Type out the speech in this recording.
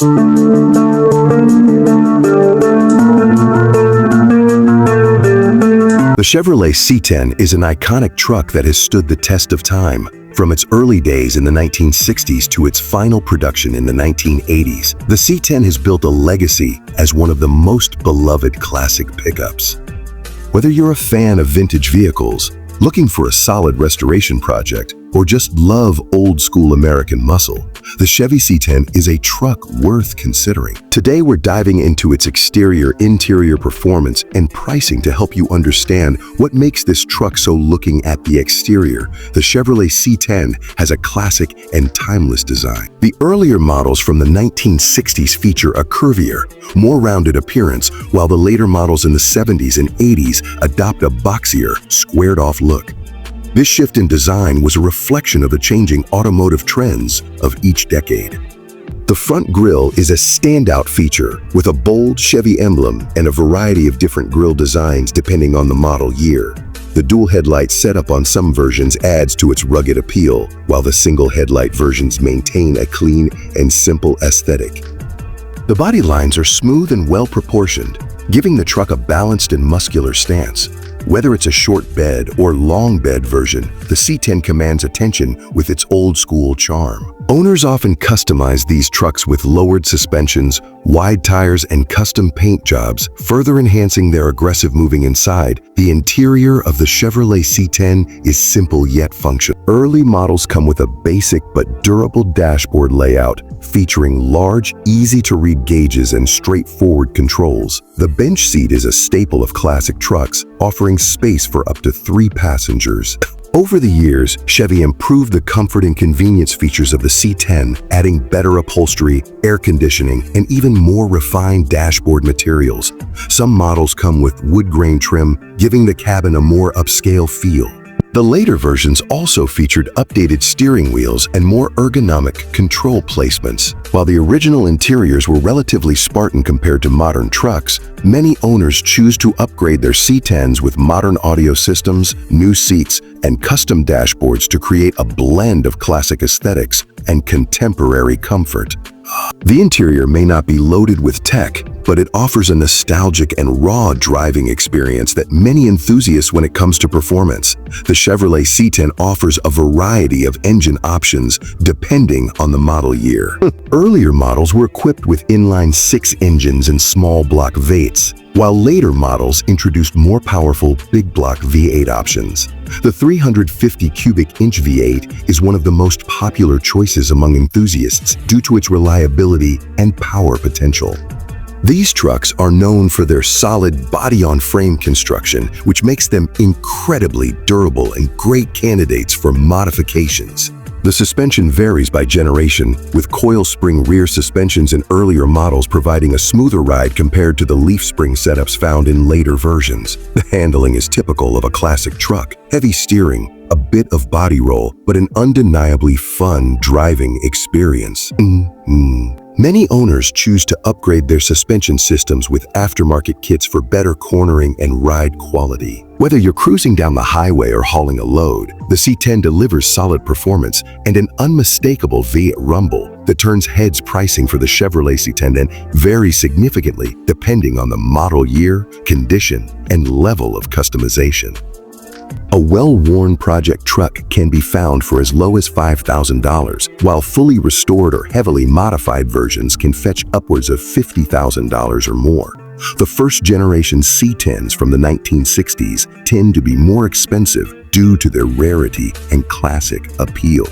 The Chevrolet C10 is an iconic truck that has stood the test of time. From its early days in the 1960s to its final production in the 1980s, the C10 has built a legacy as one of the most beloved classic pickups. Whether you're a fan of vintage vehicles, looking for a solid restoration project, or just love old-school American muscle, the Chevy C10 is a truck worth considering. Today, we're diving into its exterior-interior performance and pricing to help you understand what makes this truck so. Looking at the exterior, the Chevrolet C10 has a classic and timeless design. The earlier models from the 1960s feature a curvier, more rounded appearance, while the later models in the 70s and 80s adopt a boxier, squared-off look. This shift in design was a reflection of the changing automotive trends of each decade. The front grille is a standout feature with a bold Chevy emblem and a variety of different grille designs depending on the model year. The dual headlight setup on some versions adds to its rugged appeal, while the single headlight versions maintain a clean and simple aesthetic. The body lines are smooth and well-proportioned, giving the truck a balanced and muscular stance. Whether it's a short bed or long bed version, the C10 commands attention with its old-school charm. Owners often customize these trucks with lowered suspensions, wide tires, and custom paint jobs, further enhancing their aggressive moving inside. The interior of the Chevrolet C10 is simple yet functional. Early models come with a basic but durable dashboard layout, featuring large, easy-to-read gauges and straightforward controls. The bench seat is a staple of classic trucks, offering space for up to 3 passengers. Over the years, Chevy improved the comfort and convenience features of the C10, adding better upholstery, air conditioning, and even more refined dashboard materials. Some models come with wood grain trim, giving the cabin a more upscale feel. The later versions also featured updated steering wheels and more ergonomic control placements. While the original interiors were relatively Spartan compared to modern trucks, many owners choose to upgrade their C10s with modern audio systems, new seats, and custom dashboards to create a blend of classic aesthetics and contemporary comfort. The interior may not be loaded with tech, but it offers a nostalgic and raw driving experience that many enthusiasts when it comes to performance. The Chevrolet C10 offers a variety of engine options depending on the model year. Earlier models were equipped with inline-6 engines and small block V8s, while later models introduced more powerful big block V8 options. The 350 cubic inch V8 is one of the most popular choices among enthusiasts due to its reliability and power potential. These trucks are known for their solid body-on-frame construction, which makes them incredibly durable and great candidates for modifications. The suspension varies by generation, with coil spring rear suspensions in earlier models providing a smoother ride compared to the leaf spring setups found in later versions. The handling is typical of a classic truck: heavy steering, a bit of body roll, but an undeniably fun driving experience. Many owners choose to upgrade their suspension systems with aftermarket kits for better cornering and ride quality. Whether you're cruising down the highway or hauling a load, the C10 delivers solid performance and an unmistakable V8 rumble that turns heads. Pricing for the Chevrolet C10 varies significantly depending on the model year, condition, and level of customization. A well-worn project truck can be found for as low as $5,000, while fully restored or heavily modified versions can fetch upwards of $50,000 or more. The first-generation C10s from the 1960s tend to be more expensive due to their rarity and classic appeal.